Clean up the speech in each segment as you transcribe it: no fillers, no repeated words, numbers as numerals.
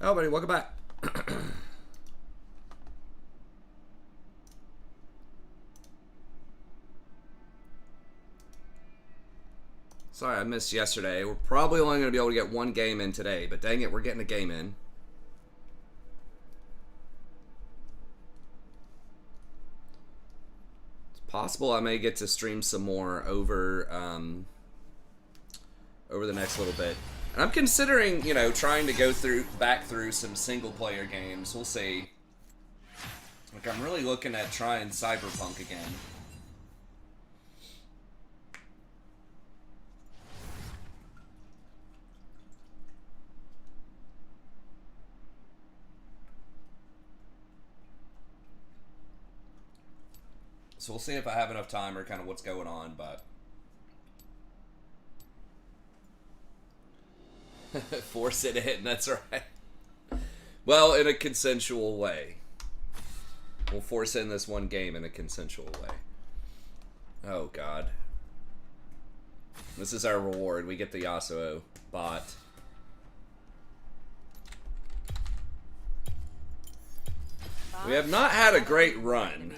Oh, buddy, welcome back. Sorry, I missed yesterday. We're probably only going to be able to get one game in today, but dang it, we're getting a game in. It's possible I may get to stream some more over the next little bit. And I'm considering, trying to go back through some single-player games. We'll see. Like, I'm really looking at trying Cyberpunk again. So we'll see if I have enough time or kind of what's going on, but... Force it in, that's right. Well, in a consensual way. We'll force in this one game in a consensual way. Oh, God. This is our reward. We get the Yasuo bot. We have not had a great run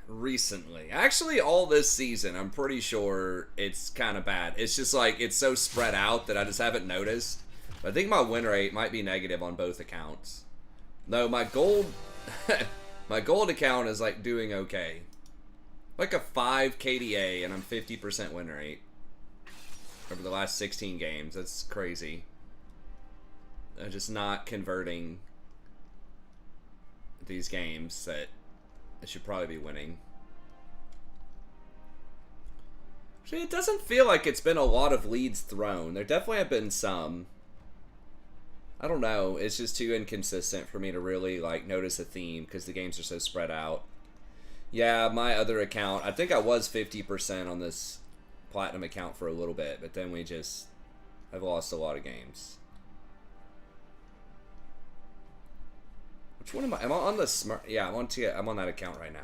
recently. Actually, all this season, I'm pretty sure it's kind of bad. It's just like, it's so spread out that I just haven't noticed. But I think my win rate might be negative on both accounts. No, my gold... my gold account is like doing okay. Like a 5 KDA and I'm 50% win rate. Over the last 16 games. That's crazy. I'm just not converting these games that I should probably be winning. Actually, it doesn't feel like it's been a lot of leads thrown. There definitely have been some. I don't know. It's just too inconsistent for me to really like notice a theme because the games are so spread out. Yeah, my other account, I think I was 50% on this platinum account for a little bit, but then I've lost a lot of games. Which one am I? Am I on the smart? Yeah, I'm on that account right now.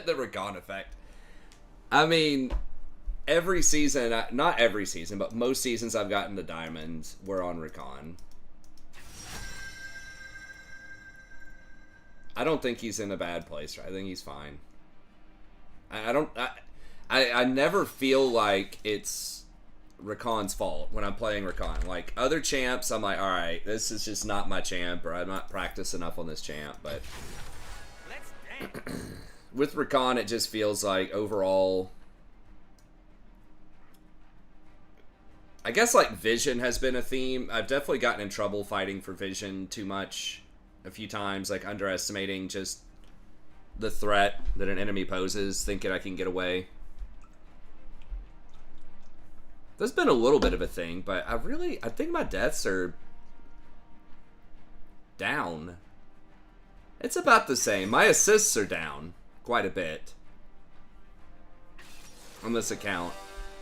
The Recon effect. I mean, every season, not every season, but most seasons I've gotten the diamonds were on Recon. I don't think he's in a bad place. I think he's fine. I never feel like it's Recon's fault when I'm playing Recon. Like, other champs, I'm like, alright, this is just not my champ, or I'm not practiced enough on this champ, but... with Recon, it just feels like, overall... I guess, like, Vision has been a theme. I've definitely gotten in trouble fighting for Vision too much a few times, like, underestimating just the threat that an enemy poses, thinking I can get away. There's been a little bit of a thing, but I think my deaths are down. It's about the same. My assists are down quite a bit on this account.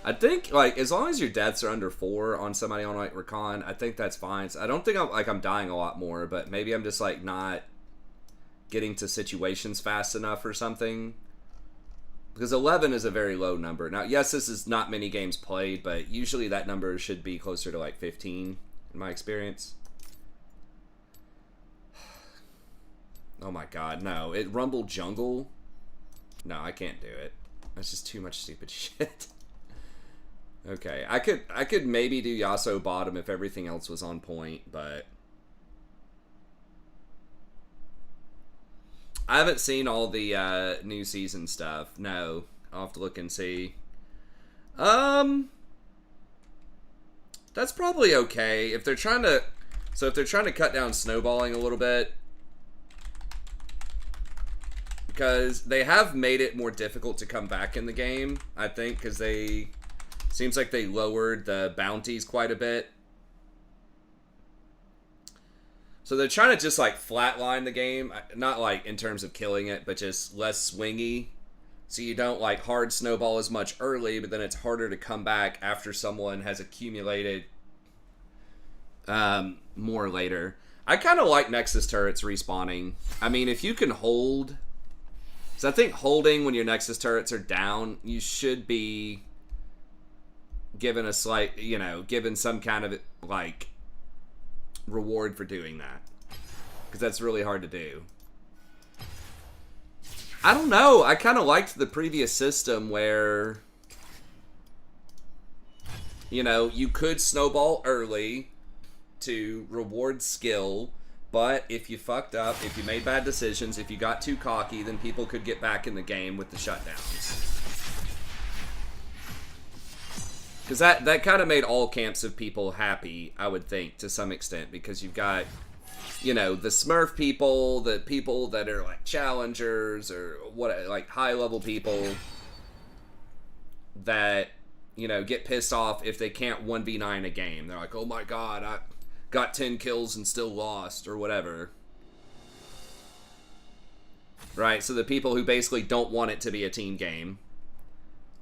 I think, like, as long as your deaths are under 4 on somebody on, like, Recon, I think that's fine. So I don't think I'm dying a lot more, but maybe I'm just, like, not getting to situations fast enough or something. Because 11 is a very low number. Now, yes, this is not many games played, but usually that number should be closer to, like, 15, in my experience. Oh my god, no. It Rumble Jungle? No, I can't do it. That's just too much stupid shit. Okay, I could maybe do Yasuo bottom if everything else was on point, but... I haven't seen all the new season stuff. No, I'll have to look and see. That's probably okay if they're trying to. So if they're trying to cut down snowballing a little bit, because they have made it more difficult to come back in the game. I think because seems like they lowered the bounties quite a bit. So they're trying to just, like, flatline the game. Not, like, in terms of killing it, but just less swingy. So you don't, like, hard snowball as much early, but then it's harder to come back after someone has accumulated more later. I kind of like Nexus turrets respawning. I mean, if you can hold... So I think holding when your Nexus turrets are down, you should be given a slight, given some kind of, like... reward for doing that. Because that's really hard to do. I don't know. I kind of liked the previous system where, you know, you could snowball early to reward skill, but if you fucked up, if you made bad decisions, if you got too cocky, then people could get back in the game with the shutdowns. Because that kind of made all camps of people happy, I would think, to some extent, because you've got, you know, the Smurf people, the people that are like challengers or what, like high level people that, you know, get pissed off if they can't 1v9 a game. They're like, oh my god, I got 10 kills and still lost, or whatever. Right? So the people who basically don't want it to be a team game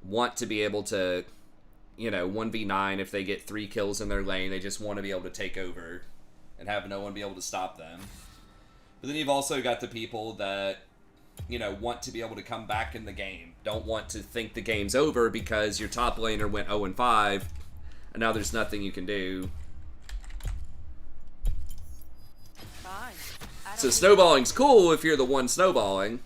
want to be able to, you know, 1v9 if they get 3 kills in their lane. They just want to be able to take over and have no one be able to stop them. But then you've also got the people that, you know, want to be able to come back in the game. Don't want to think the game's over because your top laner went 0-5 and now there's nothing you can do. So snowballing's cool if you're the one snowballing,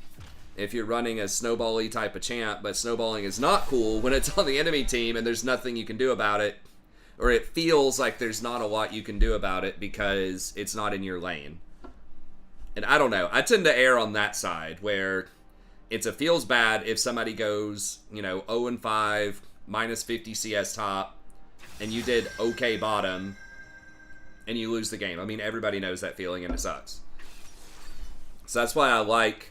if you're running a snowball-y type of champ, but snowballing is not cool when it's on the enemy team and there's nothing you can do about it, or it feels like there's not a lot you can do about it because it's not in your lane. And I don't know, I tend to err on that side, where it feels bad if somebody goes, you know, 0-5, minus 50 CS top, and you did okay bottom, and you lose the game. I mean, everybody knows that feeling, and it sucks. So that's why I like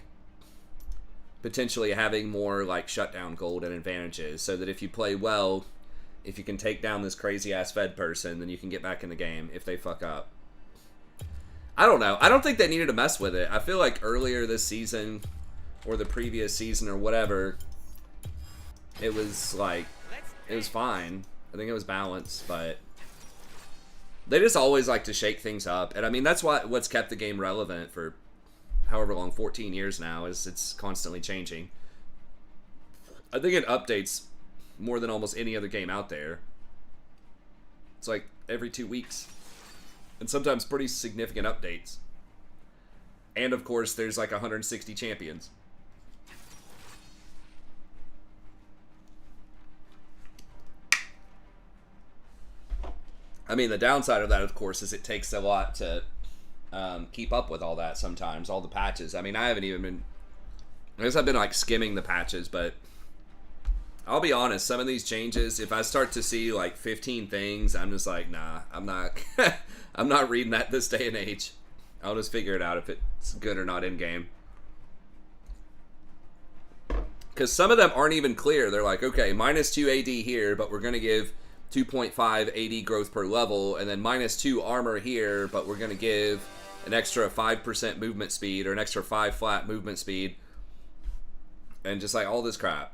potentially having more like shutdown gold and advantages, so that if you play well, if you can take down this crazy ass fed person, then you can get back in the game if they fuck up. I don't know. I don't think they needed to mess with it. I feel like earlier this season or the previous season or whatever, it was like, it was fine. I think it was balanced, but they just always like to shake things up. And I mean, that's what's kept the game relevant for however long, 14 years now, is it's constantly changing. I think it updates more than almost any other game out there. It's like every 2 weeks. And sometimes pretty significant updates. And of course, there's like 160 champions. I mean, the downside of that, of course, is it takes a lot to keep up with all that sometimes, all the patches. I mean, I haven't even been... I guess I've been like skimming the patches, but I'll be honest, some of these changes, if I start to see like 15 things, I'm just like, nah, I'm not I'm not reading that this day and age. I'll just figure it out if it's good or not in game. Because some of them aren't even clear. They're like, okay, minus 2 AD here, but we're going to give 2.5 AD growth per level, and then minus 2 armor here, but we're going to give an extra 5% movement speed, or an extra 5 flat movement speed, and just like all this crap.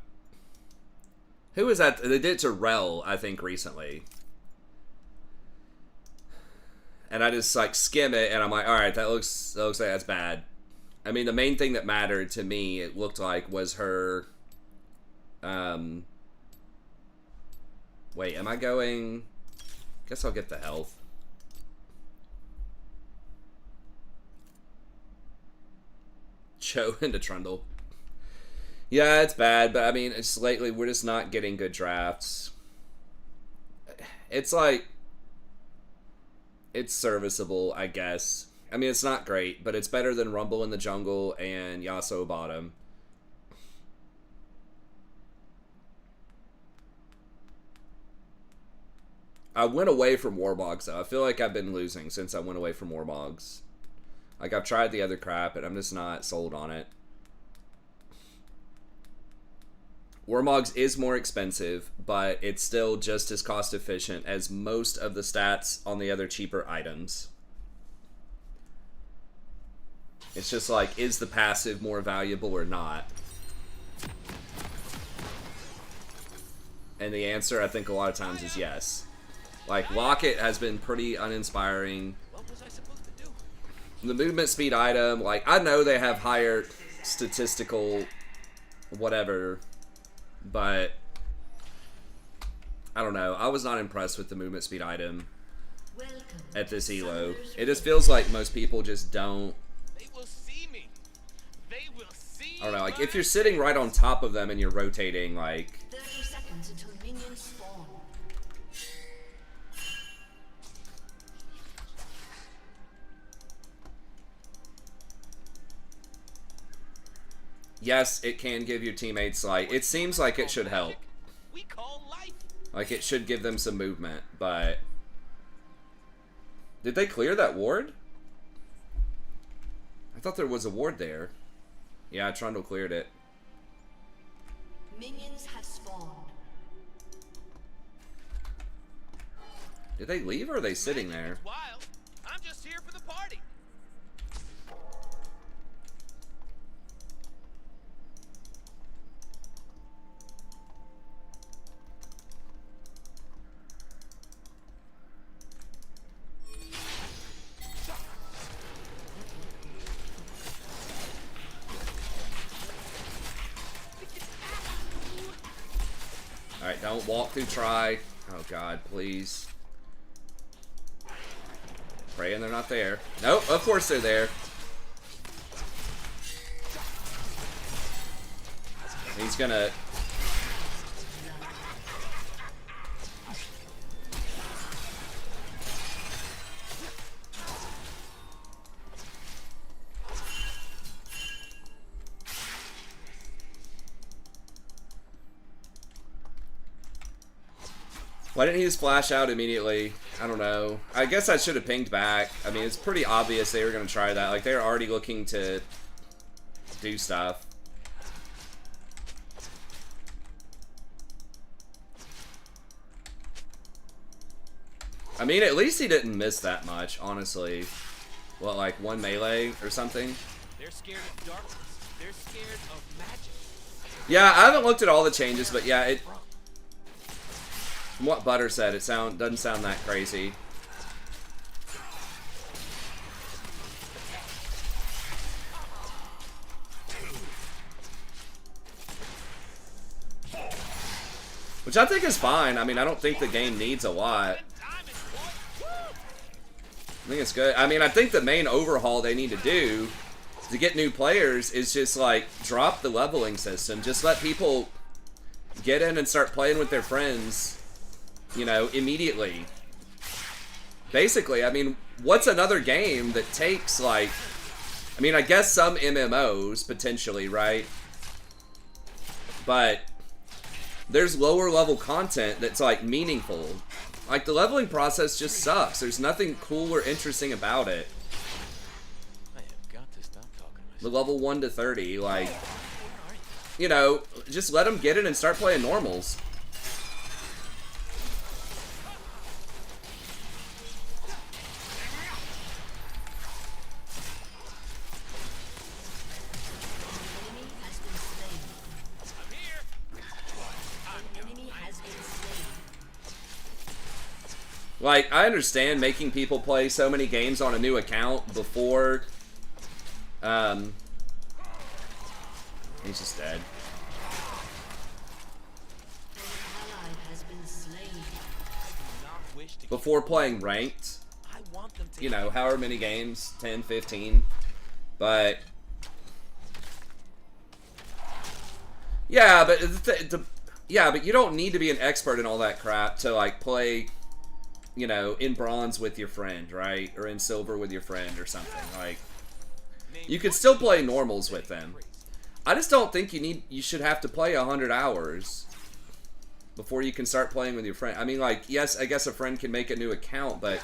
Who is that? They did it to Rel, I think, recently. And I just like skim it, and I'm like, all right, that looks like that's bad. I mean, the main thing that mattered to me, it looked like, was her. Wait, am I going? Guess I'll get the health. Cho into Trundle. Yeah, it's bad, but I mean, it's lately we're just not getting good drafts. It's like, it's serviceable, I guess. I mean, it's not great, but it's better than Rumble in the jungle and Yasuo bottom. I went away from Warmogs, though. I feel like I've been losing since I went away from Warmogs. Like, I've tried the other crap, and I'm just not sold on it. Warmogs is more expensive, but it's still just as cost efficient as most of the stats on the other cheaper items. It's just like, is the passive more valuable or not? And the answer, I think, a lot of times is yes. Like, Locket has been pretty uninspiring. The movement speed item, like, I know they have higher statistical whatever, but I don't know. I was not impressed with the movement speed item. at this elo. It just feels like most people just don't. They will see me. They will see. I don't know, like if you're sitting right on top of them and you're rotating, like 30 seconds until minions spawn. yes, it can give your teammates like it seems like it should help. We call life. Like it should give them some movement, but did they clear that ward? I thought there was a ward there. Yeah, Trundle cleared it. Minions have spawned. Did they leave or are they sitting Magic there? is wild. I'm just here for the party. Alright, don't walk through try. Oh god, please. Praying they're not there. Nope, of course they're there. He's gonna... Why didn't he just flash out immediately? I don't know. I guess I should have pinged back. I mean, it's pretty obvious they were going to try that. Like, they're already looking to do stuff. I mean, at least he didn't miss that much, honestly. What, like one melee or something? They're scared of darkness. They're scared of magic. Yeah, I haven't looked at all the changes, but yeah, it... From what Butter said, it doesn't sound that crazy. Which I think is fine. I mean, I don't think the game needs a lot. I think it's good. I mean, I think the main overhaul they need to do to get new players is just, like, drop the leveling system. Just let people get in and start playing with their friends, you know, immediately. Basically, I mean, what's another game that takes, like... I mean, I guess some MMOs, potentially, right? But there's lower level content that's, like, meaningful. Like, the leveling process just sucks. There's nothing cool or interesting about it. I have got to stop talking to The myself. level 1 to 30, like... You know, just let them get in and start playing normals. Like, I understand making people play so many games on a new account before, he's just dead. Before playing ranked, you know, however many games, 10, 15, but, yeah, but you don't need to be an expert in all that crap to, like, play, you know, in bronze with your friend, right? Or in silver with your friend or something. Like, you could still play normals with them. I just don't think you should have to play 100 hours before you can start playing with your friend. I mean, like, yes, I guess a friend can make a new account, but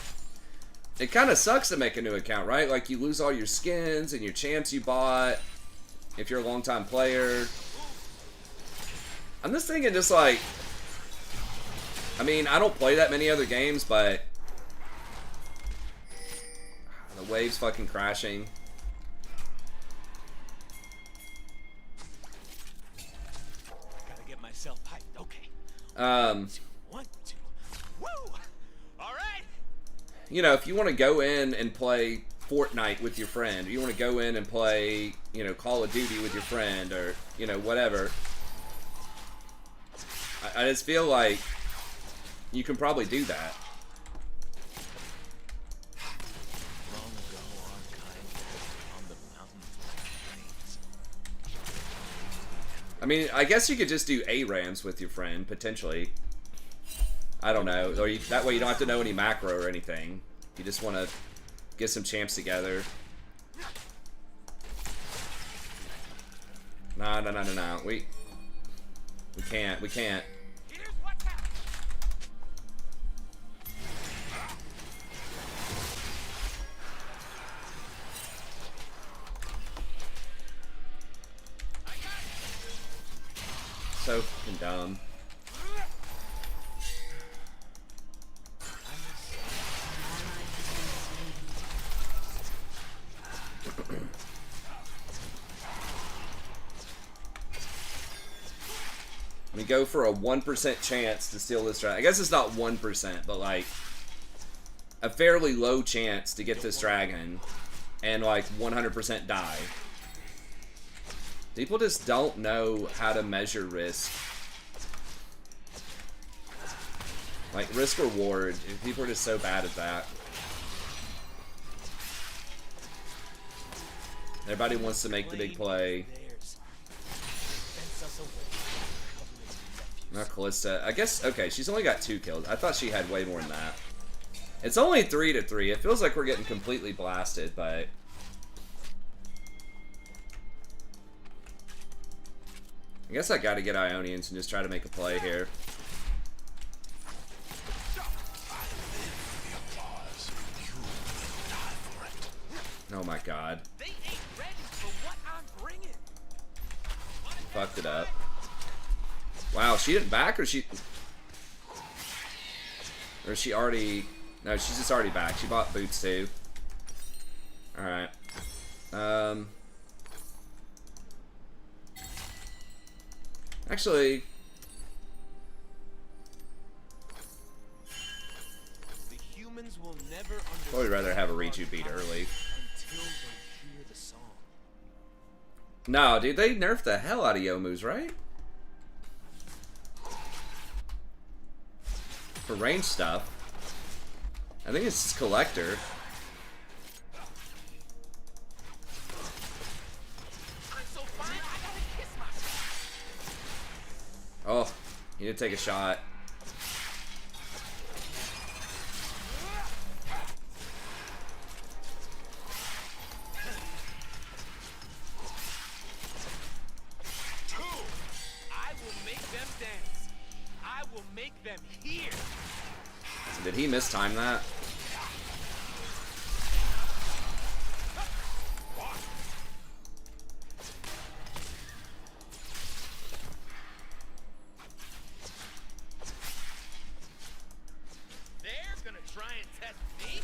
it kind of sucks to make a new account, right? Like, you lose all your skins and your champs you bought if you're a long-time player. I'm just thinking just, like... I mean, I don't play that many other games, but the wave's fucking crashing. Gotta get myself hyped. Okay. 1, 2. Woo! All right. You know, if you want to go in and play Fortnite with your friend, or you want to go in and play, you know, Call of Duty with your friend, or, you know, whatever. I just feel like you can probably do that. I mean, I guess you could just do ARAMs with your friend, potentially. I don't know. Or that way you don't have to know any macro or anything. You just want to get some champs together. No. We can't. Here's what's happening. So fucking dumb. We go for a 1% chance to steal this dragon. I guess it's not 1%, but like a fairly low chance to get this dragon and like 100% die. People just don't know how to measure risk. Like risk reward, people are just so bad at that. Everybody wants to make the big play. Not Callista. I guess, okay, she's only got 2 kills. I thought she had way more than that. It's only 3-3. It feels like we're getting completely blasted, but... I guess I gotta get Ionians and just try to make a play here. Oh my god. They ain't ready for what I'm bringing. Fucked it up. Wow, she didn't back, or she... Or is she already... No, she's just already back. She bought boots too. Alright. Actually... The humans will never understand. Probably rather have a Riju beat early. Until they hear the song. No, dude, they nerfed the hell out of Youmuu's, right? For range stuff. I think it's just Collector. I'm so fine, I gotta kiss myself. Oh, he did take a shot. I will make them dance. I will make them hear. Did he mistime that? They're gonna try and test me.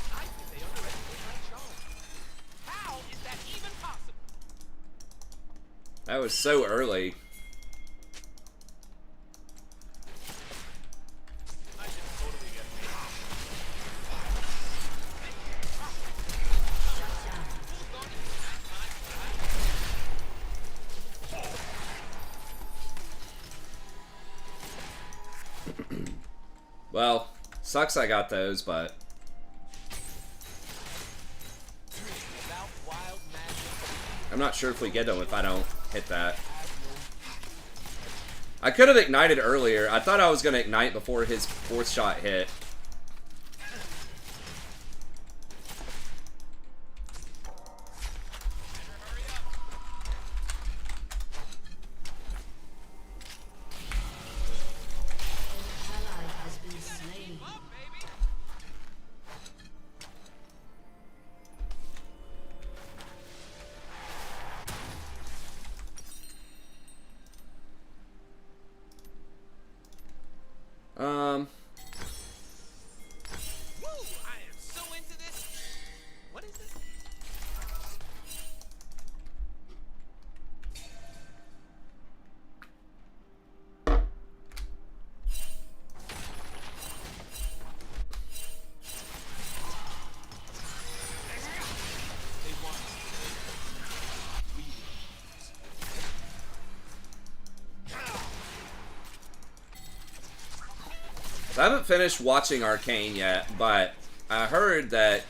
I think they underestimate my charm. How is that even possible? That was so early. I just totally get it. Well, sucks I got those, but Without wild magic, I'm not sure if we get them if I don't hit that. I could have ignited earlier. I thought I was going to ignite before his 4th shot hit. Ally has been slain. up, baby. So I haven't finished watching Arcane yet, but I heard that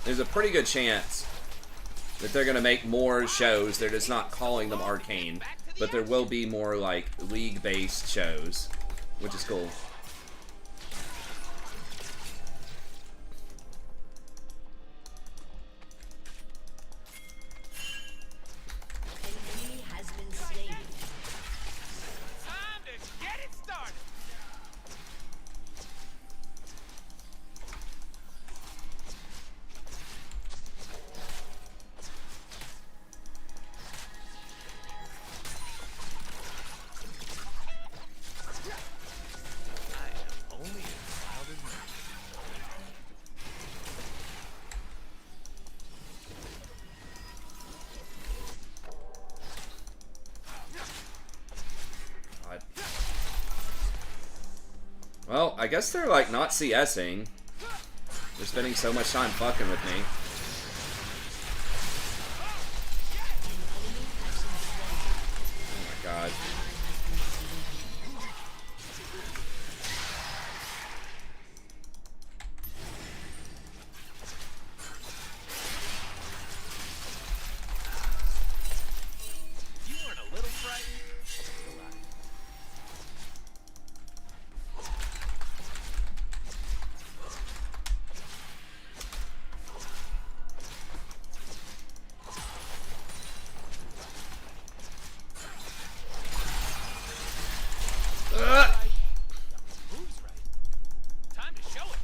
there's a pretty good chance that they're gonna make more shows. They're just not calling them Arcane, but there will be more like league-based shows, which is cool. Well, I guess they're like not CSing. They're spending so much time fucking with me. Oh my god. You weren't a little frightened? Moves right. Time to show it.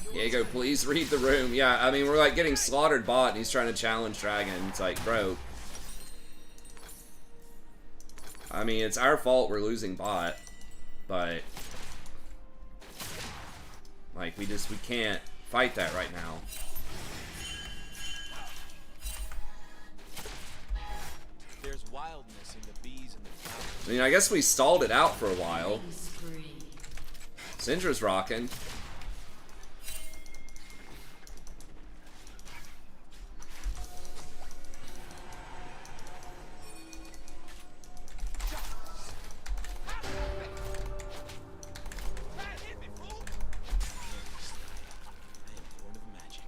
Go. Diego, please read the room. Yeah, I mean, we're like getting slaughtered bot and he's trying to challenge Dragon. It's like, bro. I mean, it's our fault we're losing bot, but like we can't fight that right now. There's wildness in the bees and the flowers. I mean, I guess we stalled it out for a while. Syndra's rocking.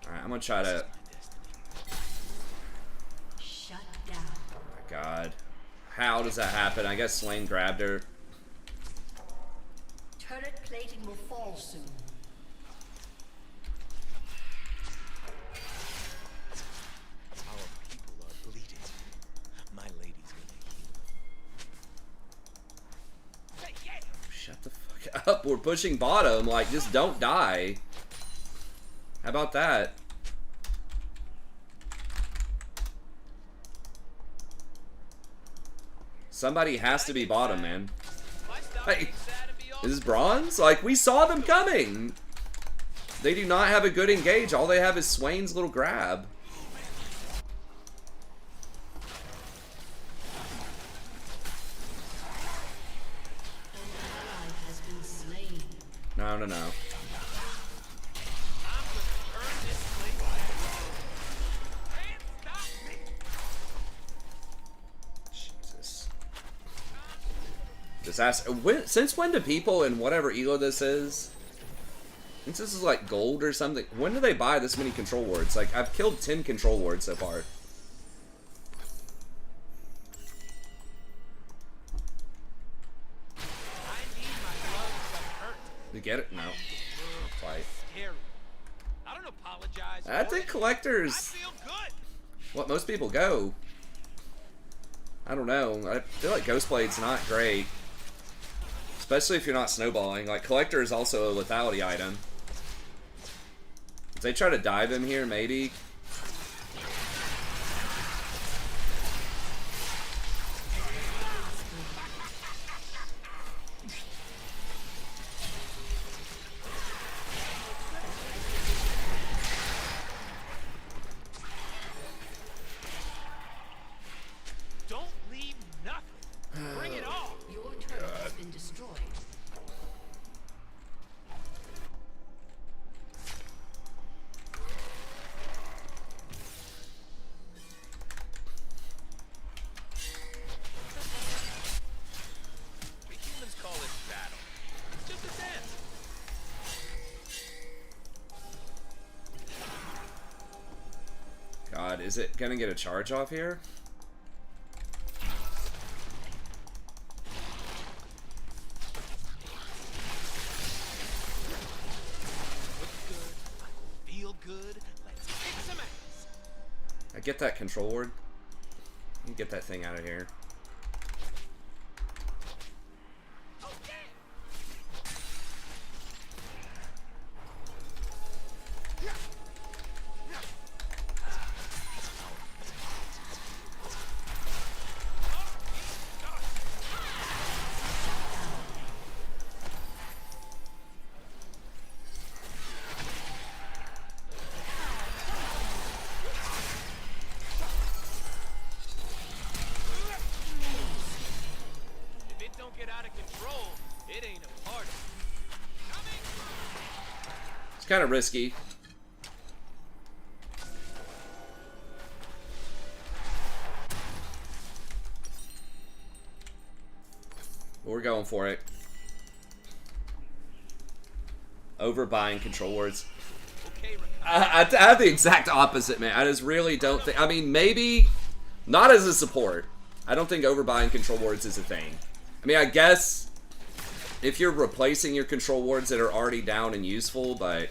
Alright, I'm gonna try to... Shut down. Oh my god. How does that happen? I guess Slane grabbed her. Turret plating will fall soon. Our people are bleeding. My lady's gonna heal. Shut the fuck up. We're pushing bottom. Like, just don't die. How about that? Somebody has to be bottom, man. Hey, is this bronze? Like, we saw them coming. They do not have a good engage. All they have is Swain's little grab. No, no, no. Jesus. This ass. Since when do people in whatever elo this is? Since this is like gold or something. When do they buy this many control wards? Like, I've killed 10 control wards so far. You get it? No. Fight. I don't apologize. I think collectors. I feel good. What most people go. I don't know. I feel like Ghostblade's not great. Especially if you're not snowballing. Like, collector is also a lethality item. If they try to dive him here, maybe. Don't leave nothing. Bring it all. Your turret has been destroyed. god, is it gonna get a charge off here? Feel good. Let's kick some ass. I get that control ward. You get that thing out of here. Kind of risky. But we're going for it. Overbuying control wards. I have the exact opposite, man. I just really don't think. I mean, maybe not as a support. I don't think overbuying control wards is a thing. I mean, I guess if you're replacing your control wards that are already down and useful, but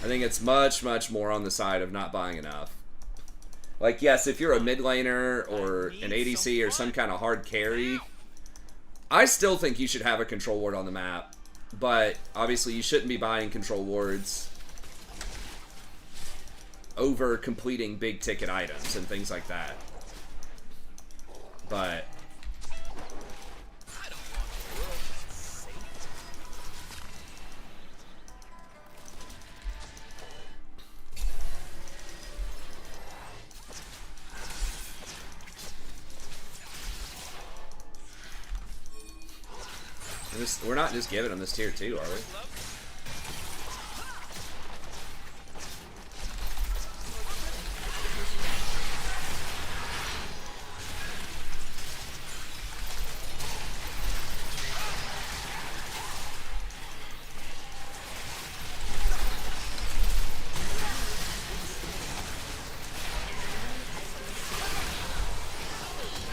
I think it's much, much more on the side of not buying enough. Like, yes, if you're a mid laner or an ADC or some kind of hard carry, I still think you should have a control ward on the map. But obviously you shouldn't be buying control wards over completing big ticket items and things like that. But we're not just giving them this tier 2, are we?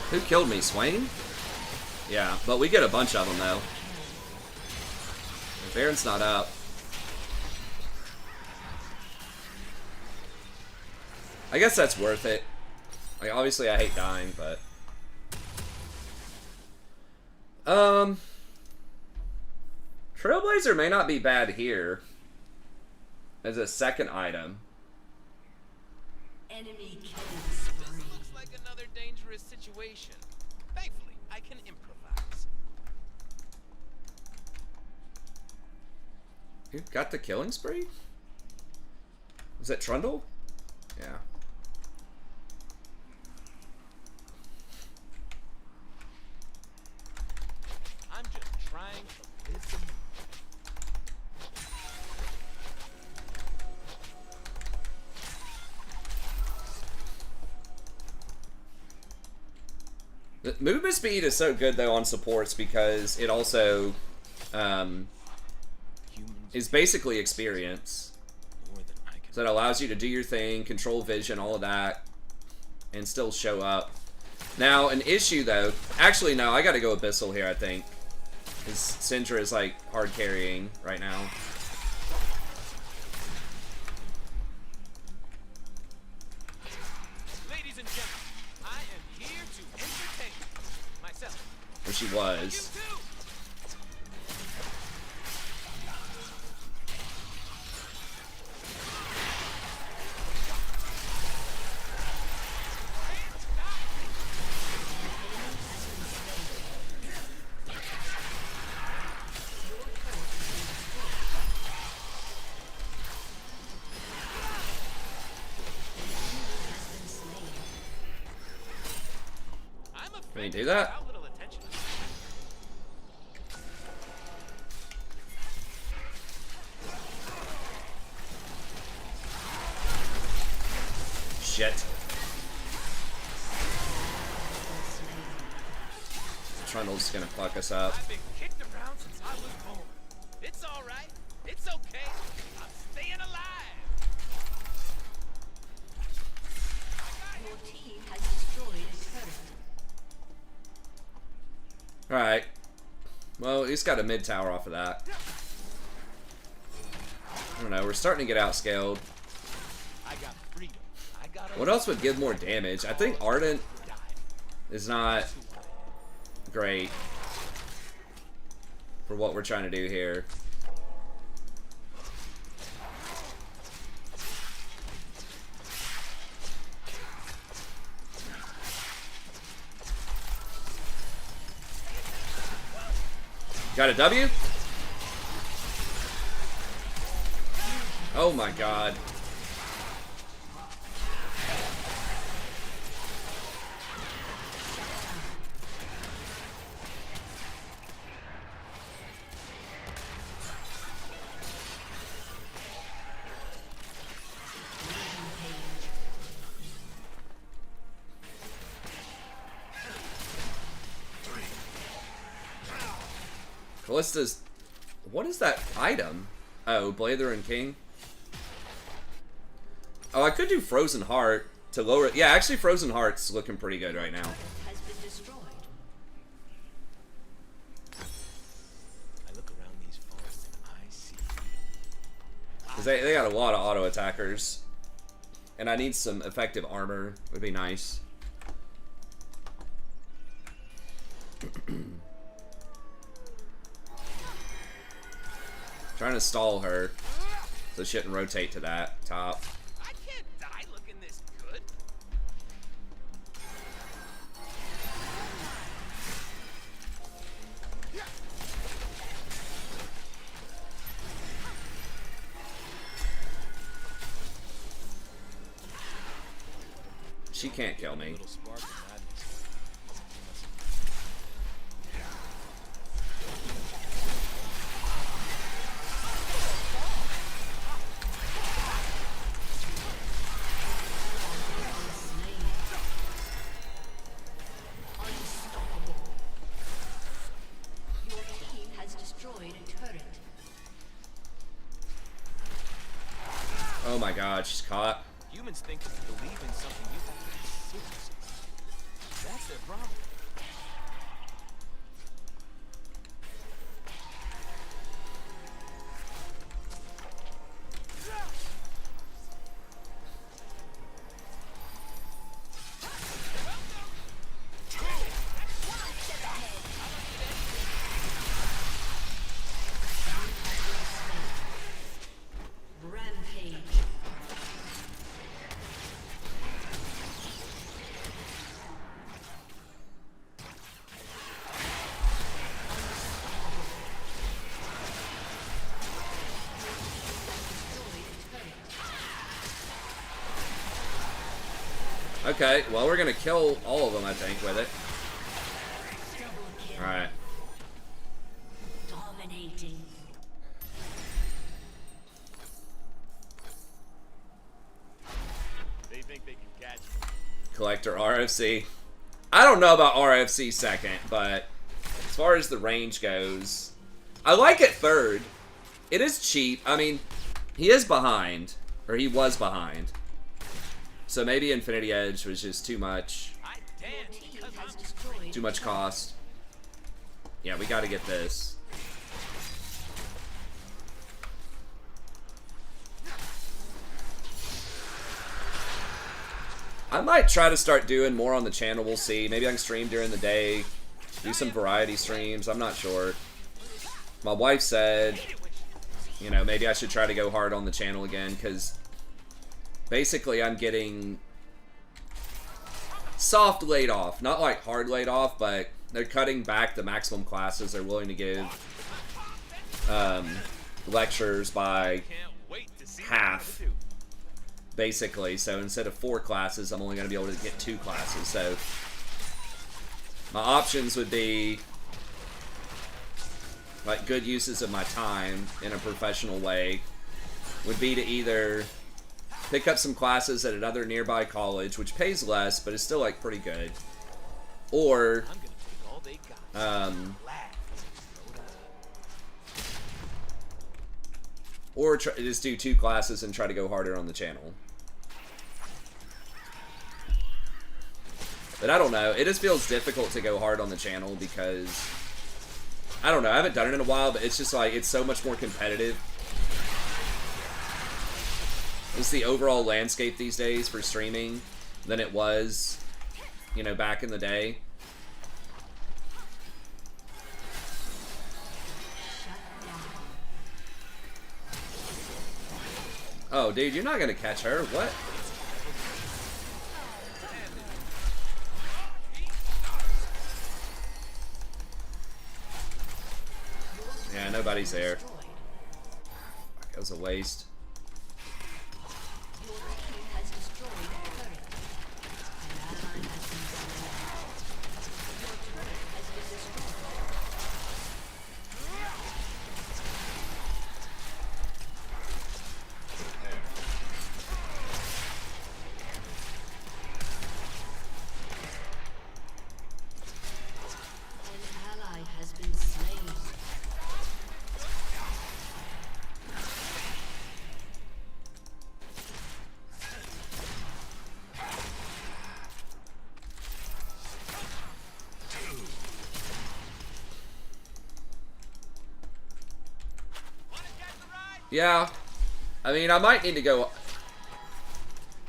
Who killed me, Swain? Yeah, but we get a bunch of them though. Baron's not up. I guess that's worth it. Like, obviously I hate dying, but Trailblazer may not be bad here as a second item. Enemy killing spree. This looks like another dangerous situation. Thankfully, I can improvise. Who got the killing spree? Was that Trundle? Yeah. I'm just trying to live the moment. The movement speed is so good though on supports because it also is basically experience. So it allows you to do your thing, control vision, all of that, and still show up. Now, an issue though, actually no, I gotta go Abyssal here, I think. Because Syndra is like hard carrying right now. Ladies and gentlemen, I am here to entertain myself. Or she was. You too. Can you do that? Without little attention. Shit. Trundle's gonna fuck us up. I've been kicked around since I was born. It's all right. It's okay. I'm staying alive. least got a mid tower off of that. I don't know, we're starting to get outscaled. I got freedom. I got What else would give more damage? I think Ardent is not great for what we're trying to do here. Got a W? Oh my god. Callista's... What is that item? Oh, Blather and King? Oh, I could do Frozen Heart to lower it. Yeah, actually Frozen Heart's looking pretty good right now. Has been destroyed. I look around these forests and I see. Because they got a lot of auto attackers. And I need some effective armor. Would be nice. Trying to stall her so she shouldn't rotate to that top. I can't die looking this good. She can't kill me. Little spark of madness. Unstoppable. Your team has destroyed a turret. Oh my god, she's caught. Humans think if you believe in something, you have to be serious. That's their problem. Rampage. Okay, well we're gonna kill all of them, I think, with it. Double kill. Alright. Dominating. They think they can catch me. Collector RFC. I don't know about RFC second, but as far as the range goes, I like it third. It is cheap. I mean, he is behind, or he was behind. So maybe Infinity Edge was just too much, I dance Team because has I'm destroyed. too much cost. Yeah, we gotta get this. I might try to start doing more on the channel, we'll see. Maybe I can stream during the day, do some variety streams, I'm not sure. My wife said, you know, maybe I should try to go hard on the channel again, because basically I'm getting soft laid off. Not like hard laid off, but they're cutting back the maximum classes they're willing to give lectures by can't wait to see half. the other two. Basically, so instead of 4 classes, I'm only going to be able to get 2 classes. So my options would be like good uses of my time in a professional way would be to either pick up some classes at another nearby college, which pays less but is still like pretty good, or I'm gonna take all they got. Laugh. or just do 2 classes and try to go harder on the channel. But I don't know. It just feels difficult to go hard on the channel because I don't know. I haven't done it in a while, but it's just like it's so much more competitive. Just the overall landscape these days for streaming than it was, you know, back in the day. Oh, dude, you're not gonna catch her. What? Yeah, nobody's there. That was a waste. Your team has destroyed a turret. An ally has been slain. Your turret has been destroyed. An ally has been slain. Yeah. I mean, I might need to go... I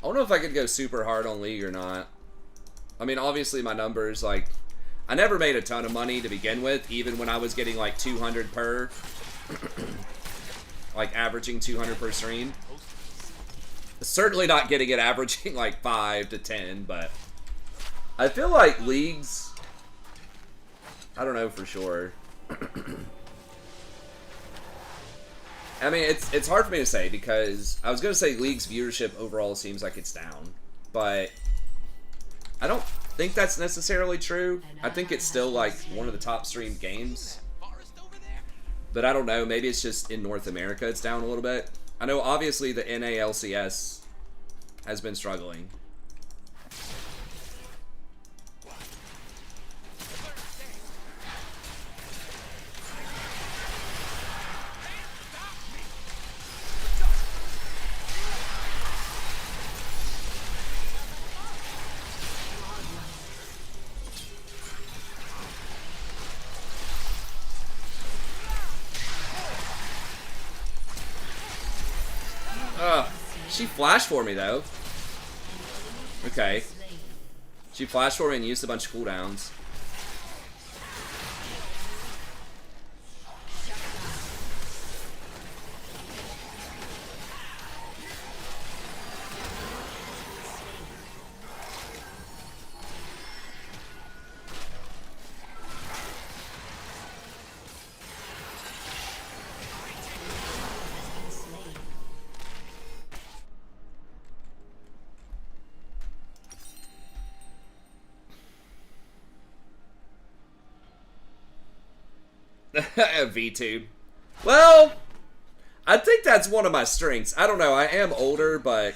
don't know if I could go super hard on League or not. I mean, obviously my numbers, like... I never made a ton of money to begin with, even when I was getting like 200 per. Like averaging 200 per stream. Certainly not getting it averaging like 5 to 10, but... I feel like Leagues... I don't know for sure. I mean, it's hard for me to say because I was going to say League's viewership overall seems like it's down, but I don't think that's necessarily true. I think it's still like one of the top streamed games, but I don't know. Maybe it's just in North America it's down a little bit. I know obviously the NALCS has been struggling. She flashed for me, though. Okay. She flashed for me and used a bunch of cooldowns. VTube. Well, I think that's one of my strengths. I don't know. I am older, but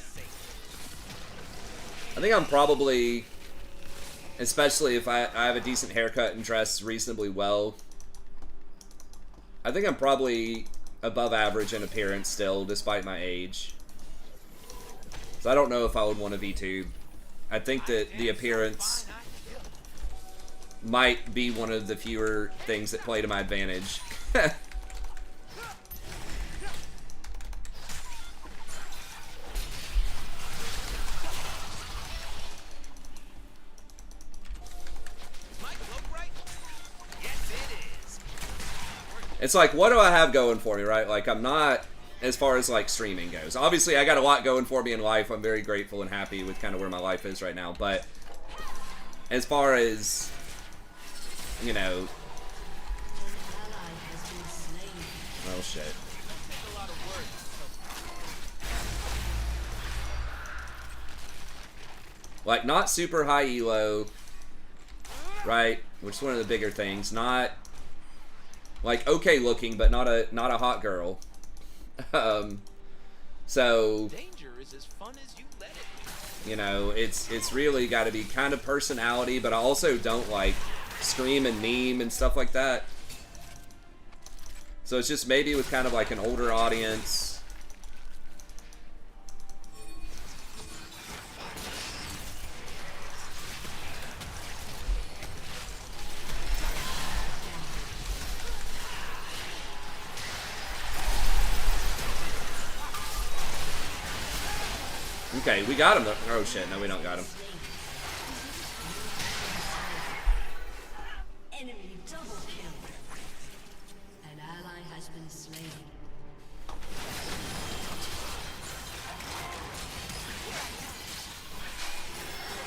I think I'm probably, especially if I have a decent haircut and dress reasonably well, I think I'm probably above average in appearance still, despite my age. So I don't know if I would want a VTube. I think that the appearance might be one of the fewer things that play to my advantage. It's like, what do I have going for me, right? Like, I'm not, as far as, like, streaming goes. Obviously, I got a lot going for me in life. I'm very grateful and happy with kind of where my life is right now. But as far as, you know... Oh, shit. Like, not super high elo, right? Which is one of the bigger things. Not... like, okay looking, but not a hot girl. So Danger is as fun as you let it. You know, it's really got to be kind of personality, but I also don't like scream and meme and stuff like that. So it's just maybe with kind of like an older audience. Okay, we got him. Oh shit, no, we don't got him. Enemy double kill. An ally has been slain.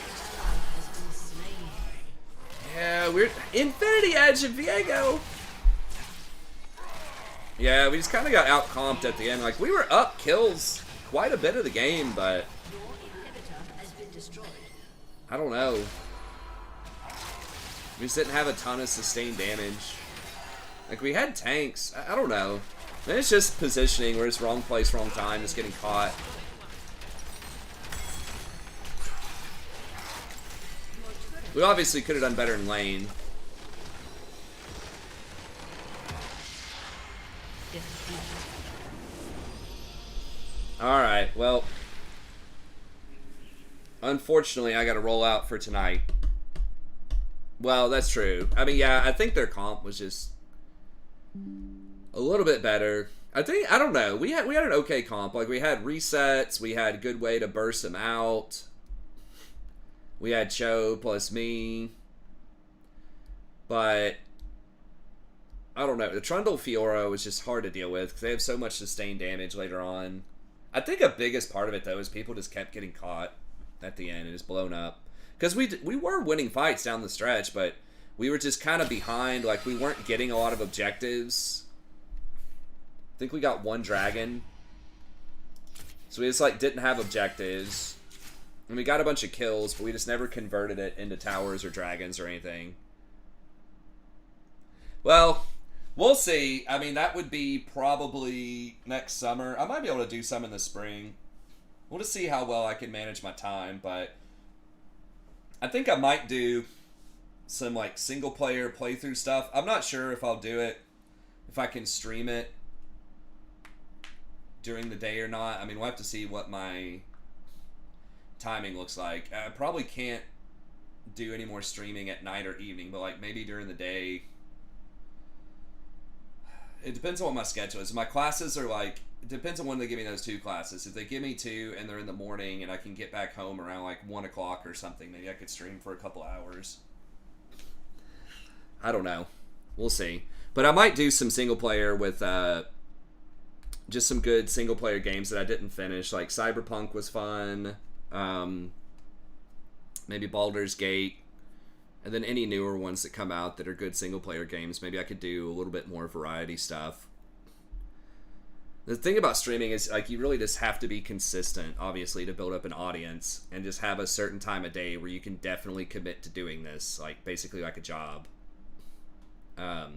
Ally has been slain. Yeah, we're Infinity Edge of Viego. Yeah, we just kind of got out-comped at the end. Like, we were up kills quite a bit of the game, but Your inhibitor has been destroyed. I don't know. We just didn't have a ton of sustained damage. Like, we had tanks. I don't know. Maybe it's just positioning. We're just wrong place, wrong time, just getting caught. We obviously could have done better in lane. Alright, well. Unfortunately, I gotta roll out for tonight. Well, that's true. I mean, yeah, I think their comp was just a little bit better. I don't know. We had an okay comp. Like, we had resets. We had a good way to burst them out. We had Cho plus me. But I don't know. The Trundle Fiora was just hard to deal with because they have so much sustained damage later on. I think a biggest part of it, though, is people just kept getting caught at the end and just blown up. Because we were winning fights down the stretch, but we were just kind of behind. Like, we weren't getting a lot of objectives. I think we got one dragon. So we just, like, didn't have objectives. And we got a bunch of kills, but we just never converted it into towers or dragons or anything. Well, we'll see. I mean, that would be probably next summer. I might be able to do some in the spring. We'll just see how well I can manage my time, but I think I might do some, like, single-player playthrough stuff. I'm not sure if I'll do it, if I can stream it during the day or not. I mean, we'll have to see what my timing looks like. I probably can't do any more streaming at night or evening, but, like, maybe during the day. It depends on what my schedule is. My classes are, like, it depends on when they give me those 2 classes. If they give me 2 and they're in the morning and I can get back home around, like, 1 o'clock or something, maybe I could stream for a couple hours. I don't know. We'll see. But I might do some single player with just some good single player games that I didn't finish. Like, Cyberpunk was fun. Maybe Baldur's Gate. And then any newer ones that come out that are good single player games. Maybe I could do a little bit more variety stuff. The thing about streaming is, like, you really just have to be consistent, obviously, to build up an audience. And just have a certain time of day where you can definitely commit to doing this. Like, basically like a job. So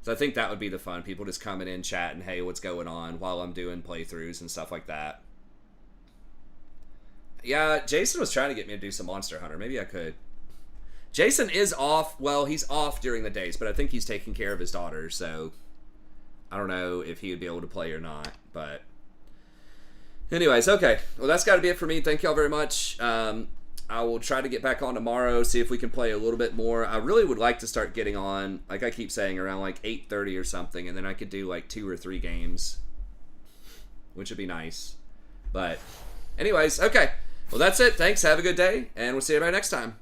I think that would be the fun. People just coming in, chatting, hey, what's going on, while I'm doing playthroughs and stuff like that. Yeah, Jason was trying to get me to do some Monster Hunter. Maybe I could. Jason is off. Well, he's off during the days, but I think he's taking care of his daughter, so I don't know if he would be able to play or not. But anyways, okay. Well, that's got to be it for me. Thank y'all very much. I will try to get back on tomorrow, see if we can play a little bit more. I really would like to start getting on, like I keep saying, around like 8:30 or something, and then I could do like 2 or 3 games, which would be nice. But anyways, okay. Well, that's it. Thanks. Have a good day, and we'll see you next time.